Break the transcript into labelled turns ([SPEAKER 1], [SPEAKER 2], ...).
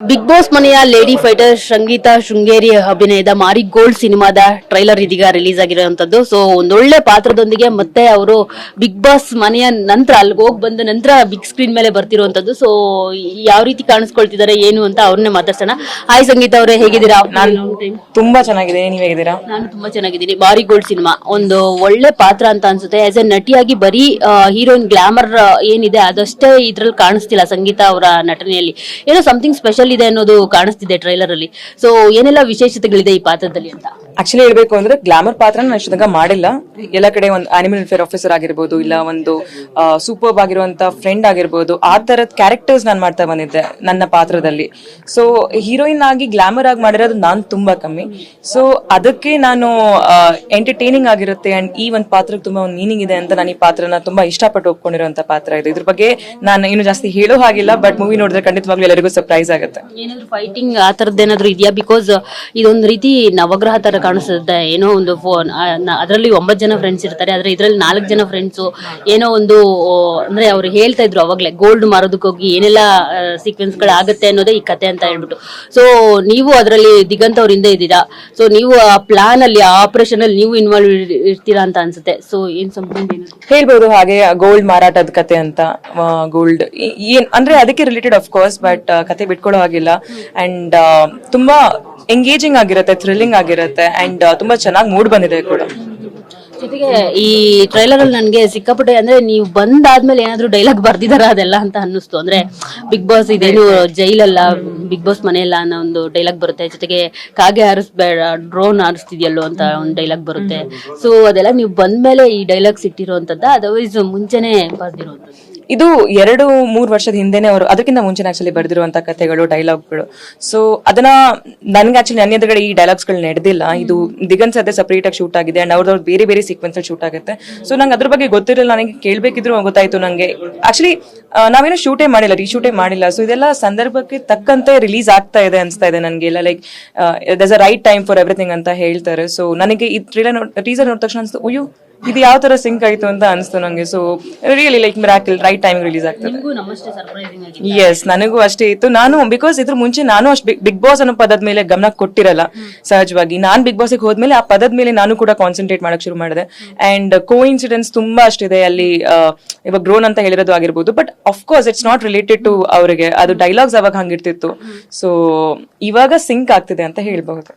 [SPEAKER 1] Big boss ಮನೆಯ lady fighter ಸಂಗೀತ ಶೃಂಗೇರಿ ಅಭಿನಯದ ಮಾರಿ ಗೋಲ್ಡ್ ಸಿನಿಮಾದ ಟ್ರೈಲರ್ ಇದೀಗ ರಿಲೀಸ್ ಆಗಿರುವಂತದ್ದು. ಸೊ ಒಂದೊಳ್ಳೆ ಪಾತ್ರದೊಂದಿಗೆ ಮತ್ತೆ ಅವರು ಬಿಗ್ ಬಾಸ್ ಮನೆಯ ನಂತರ ಅಲ್ಲಿಗೆ ಹೋಗಿ ಬಂದ ನಂತರ ಬಿಗ್ ಸ್ಕ್ರೀನ್ ಮೇಲೆ ಬರ್ತಿರುವಂತದ್ದು. ಸೊ ಯಾವ ರೀತಿ ಕಾಣಿಸ್ಕೊಳ್ತಿದ್ದಾರೆ ಏನು ಅಂತ ಅವ್ರನ್ನೇ ಮಾತಾಡ್ಸೋಣ. ಹಾಯ್ ಸಂಗೀತ ಅವರೇ, ಹೇಗಿದ್ದೀರಾ?
[SPEAKER 2] ನಾನು ತುಂಬಾ ಚೆನ್ನಾಗಿದೆ, ನೀವ್ ಹೇಗಿದ್ದೀರಾ?
[SPEAKER 1] ನಾನು ತುಂಬಾ ಚೆನ್ನಾಗಿದ್ದೀನಿ. ಮಾರಿ ಗೋಲ್ಡ್ ಸಿನಿಮಾ ಒಂದು ಒಳ್ಳೆ ಪಾತ್ರ ಅಂತ ಅನ್ಸುತ್ತೆ. ಆಸ್ ಎ ನಟಿಯಾಗಿ ಬರೀ ಹೀರೋಯಿನ್ ಗ್ಲಾಮರ್ ಏನಿದೆ ಅದಷ್ಟೇ ಇದ್ರಲ್ಲಿ ಕಾಣಿಸ್ತಿಲ್ಲ. ಸಂಗೀತ ಅವರ ನಟನೆಯಲ್ಲಿ ಏನೋ ಸಮಥಿಂಗ್ ಸ್ಪೆಷಲ್ ಇದೆ ಅನ್ನೋದು ಕಾಣಿಸ್ತಿದೆ ಟ್ರೈಲರ್ ಅಲ್ಲಿ. ಸೊ ಏನೆಲ್ಲ ವಿಶೇಷತೆಗಳಿದೆ ಈ ಪಾತ್ರದಲ್ಲಿ ಅಂತ
[SPEAKER 2] ಆಕ್ಚುಲಿ ಹೇಳ್ಬೇಕು ಅಂದ್ರೆ ಗ್ಲಾಮರ್ ಪಾತ್ರ ನಾನು ಅಷ್ಟು ತನಕ ಮಾಡಿಲ್ಲ. ಎಲ್ಲ ಕಡೆ ಒಂದು ಅನಿಮಲ್ ವೆಲ್ಫೇರ್ ಆಫೀಸರ್ ಆಗಿರ್ಬೋದು, ಇಲ್ಲ ಒಂದು ಸೂಪರ್ಬ್ ಆಗಿರುವಂತ ಫ್ರೆಂಡ್ ಆಗಿರ್ಬೋದು, ಆ ತರದ ಕ್ಯಾರೆಕ್ಟರ್ಸ್ ನಾನು ಮಾಡ್ತಾ ಬಂದಿದ್ದೆ ನನ್ನ ಪಾತ್ರದಲ್ಲಿ. ಸೊ ಹೀರೋಯಿನ್ ಆಗಿ ಗ್ಲಾಮರ್ ಆಗಿ ಮಾಡಿರೋದು ನಾನು ತುಂಬಾ ಕಮ್ಮಿ. ಸೊ ಅದಕ್ಕೆ ನಾನು ಎಂಟರ್ಟೈನಿಂಗ್ ಆಗಿರುತ್ತೆ ಅಂಡ್ ಈ ಒಂದು ಪಾತ್ರಕ್ಕೆ ತುಂಬಾ ಒಂದು ಮೀನಿಂಗ್ ಇದೆ ಅಂತ ನಾನು ಈ ಪಾತ್ರನ ತುಂಬಾ ಇಷ್ಟಪಟ್ಟು ಒಪ್ಕೊಂಡಿರುವಂತ ಪಾತ್ರ ಇದೆ. ಇದ್ರ ಬಗ್ಗೆ ನಾನು ಏನು ಜಾಸ್ತಿ ಹೇಳೋ ಹಾಗಿಲ್ಲ, ಬಟ್ ಮೂವಿ ನೋಡಿದ್ರೆ ಖಂಡಿತವಾಗ್ಲೂ ಎಲ್ಲರಿಗೂ ಸರ್ಪ್ರೈಸ್ ಆಗುತ್ತೆ.
[SPEAKER 1] ಏನಾದ್ರು ಫೈಟಿಂಗ್ ಆ ತರದ್ದೇನಾದ್ರು ಇದೆಯಾ? ಬಿಕಾಸ್ ಇದೊಂದು ರೀತಿ ನವಗ್ರಹ ತರ ಕಾಣಿಸುತ್ತೆ. ಏನೋ ಒಂದು ಫೋನ್ ಅದರಲ್ಲಿ 9 ಜನ ಫ್ರೆಂಡ್ಸ್ ಇರ್ತಾರೆ, ಆದ್ರೆ ಇದ್ರಲ್ಲಿ 4 ಜನ ಫ್ರೆಂಡ್ಸ್. ಏನೋ ಒಂದು ಅಂದ್ರೆ ಅವ್ರು ಹೇಳ್ತಾ ಇದ್ರು ಅವಾಗ್ಲೇ ಗೋಲ್ಡ್ ಮಾರೋದಕ್ಕೆ ಹೋಗಿ ಏನೆಲ್ಲ ಸೀಕ್ವೆನ್ಸ್ ಗಳು ಆಗುತ್ತೆ ಅನ್ನೋದೇ ಈ ಕತೆ ಅಂತ ಹೇಳ್ಬಿಟ್ಟು. ಸೊ ನೀವು ಅದರಲ್ಲಿ ದಿಗಂತ್ ಅವ್ರ ಹಿಂದೆ ಇದ್ದೀರಾ. ಸೊ ನೀವು ಆ ಪ್ಲಾನ್ ಅಲ್ಲಿ ಆ ಆಪರೇಷನ್ ಅಲ್ಲಿ ನೀವು ಇನ್ವಾಲ್ವ್ ಇರ್ತೀರಾ ಅಂತ ಅನ್ಸುತ್ತೆ. ಸೊ ಏನ್ ಸಂಬಂಧ
[SPEAKER 2] ಹೇಳ್ಬೋದು ಹಾಗೆ ಗೋಲ್ಡ್ ಮಾರಾಟದ ಕತೆ ಅಂತ. ಗೋಲ್ಡ್ ಏನ್ ಅಂದ್ರೆ ಅದಕ್ಕೆ ರಿಲೇಟೆಡ್ ಆಫ್ ಕೋರ್ಸ್, ಬಟ್ ಕತೆ ಬಿಟ್ಕೊಳ್ಳೋ ಹಾಗಿಲ್ಲ. ಅಂಡ್ ತುಂಬಾ ಎಂಗೇಜಿಂಗ್ ಆಗಿರುತ್ತೆ, ಥ್ರಿಲ್ಲಿಂಗ್ ಆಗಿರುತ್ತೆ, ಅಂಡ್ ತುಂಬಾ ಚೆನ್ನಾಗಿ ಮೂಡ್ ಬಂದಿದೆ ಕೂಡ.
[SPEAKER 1] ಜೊತೆಗೆ ಈ ಟ್ರೈಲರ್ ಅಲ್ಲಿ ನನ್ಗೆ ಸಿಕ್ಕಾಪಟ್ಟೆ ಅಂದ್ರೆ ನೀವು ಬಂದಾದ್ಮೇಲೆ ಏನಾದ್ರು ಡೈಲಾಗ್ ಬರ್ದಿದಾರ ಅದೆಲ್ಲ ಅಂತ ಅನ್ನಿಸ್ತು. ಅಂದ್ರೆ ಬಿಗ್ ಬಾಸ್ ಇದೇನು ಜೈಲಲ್ಲ, ಬಿಗ್ ಬಾಸ್ ಮನೆಯಲ್ಲ ಅನ್ನೋ ಒಂದು ಡೈಲಾಗ್ ಬರುತ್ತೆ. ಜೊತೆಗೆ ಕಾಗೆ ಹಾರಿಸ್ಬೇಡ, ಡ್ರೋನ್ ಹಾರಿಸ್ತಿದ್ಯಲ್ಲೋ ಅಂತ ಒಂದು ಡೈಲಾಗ್ ಬರುತ್ತೆ. ಸೊ ಅದೆಲ್ಲ ನೀವು ಬಂದ್ಮೇಲೆ ಈ ಡೈಲಾಗ್ಸ್ ಇಟ್ಟಿರುವಂತದ್ದ, ಅದರ್ವೈಸ್ ಮುಂಚೆನೆ ಬರ್ದಿರುವಂತದ್ದು?
[SPEAKER 2] ಇದು 2-3 ವರ್ಷದ ಹಿಂದೆನೆ ಅವರು ಅದಕ್ಕಿಂತ ಮುಂಚೆ ಆಕ್ಚುಲಿ ಬರೆದಿರುವಂತ ಕಥೆಗಳು, ಡೈಲಾಗ್ಗಳು. ಸೊ ಅದನ್ನ ನನ್ಗೆ ಆಕ್ಚುಲಿ ನನ್ನ ಎದುರುಗಡೆ ಈ ಡೈಲಾಗ್ಸ್ ಗಳು ನಡೆದಿಲ್ಲ. ಇದು ದಿಗಂತ್ ಸದ್ಯ ಸಪರೇಟ್ ಆಗಿ ಶೂಟ್ ಆಗಿದೆ ಅಂಡ್ ಅವ್ರದ್ದು ಬೇರೆ ಬೇರೆ ಸೀಕ್ವೆನ್ಸ್ ಅಲ್ಲಿ ಶೂಟ್ ಆಗುತ್ತೆ. ಸೊ ನಂಗೆ ಅದ್ರ ಬಗ್ಗೆ ಗೊತ್ತಿರಲಿಲ್ಲ. ನನಗೆ ಕೇಳ್ಬೇಕಿದ್ರು ಗೊತ್ತಾಯ್ತು ನಂಗೆ. ಆಕ್ಚುಲಿ ನಾವೇನೋ ಶೂಟೇ ಮಾಡಿಲ್ಲ, ರೀಶೂಟೇ ಮಾಡಿಲ್ಲ. ಸೊ ಇದೆಲ್ಲ ಸಂದರ್ಭಕ್ಕೆ ತಕ್ಕಂತೆ ರಿಲೀಸ್ ಆಗ್ತಾ ಇದೆ ಅನ್ಸ್ತಾ ಇದೆ ನನಗೆಲ್ಲ. Like ದರ್ಸ್ a right time for everything ಅಂತ ಹೇಳ್ತಾರೆ. ಸೊ ನನಗೆ ಈ ಟೀಸರ್ ನೋಡಿದ ತಕ್ಷಣ ಅನ್ಸ್ತು, ಅಯ್ಯೋ ಇದು ಯಾವ ತರ ಸಿಂಕ್ ಆಯ್ತು ಅಂತ ಅನ್ಸ್ತು ನಂಗೆ. So really like miracle, right time release ಆಗ್ತದೆ. ಎಸ್, ನನಗೂ ಅಷ್ಟೇ ಇತ್ತು. ನಾನು ಬಿಕಾಸ್ ಇದ್ರ ಮುಂಚೆ ನಾನು ಅಷ್ಟು ಬಿಗ್ ಬಾಸ್ ಅನ್ನೋ ಪದದ ಮೇಲೆ ಗಮನ ಕೊಟ್ಟಿರಲ್ಲ ಸಹಜವಾಗಿ. ನಾನ್ ಬಿಗ್ ಬಾಸ್ಗೆ ಹೋದ್ಮೇಲೆ ಆ ಪದದ ಮೇಲೆ ನಾನು ಕೂಡ ಕಾನ್ಸಂಟ್ರೇಟ್ ಮಾಡಕ್ ಶುರು ಮಾಡಿದೆ. ಅಂಡ್ ಕೋ ಇನ್ಸಿಡೆನ್ಸ್ ತುಂಬಾ ಅಷ್ಟಿದೆ ಅಲ್ಲಿ. ಇವಾಗ ಡ್ರೋನ್ ಅಂತ ಹೇಳಿರೋದು ಆಗಿರ್ಬೋದು, but of course it's not related to ಅವರಿಗೆ. ಅದು ಡೈಲಾಗ್ಸ್ ಅವಾಗ ಹಂಗಿರ್ತಿತ್ತು. ಸೊ ಇವಾಗ ಸಿಂಕ್ ಆಗ್ತಿದೆ ಅಂತ ಹೇಳ್ಬಹುದು.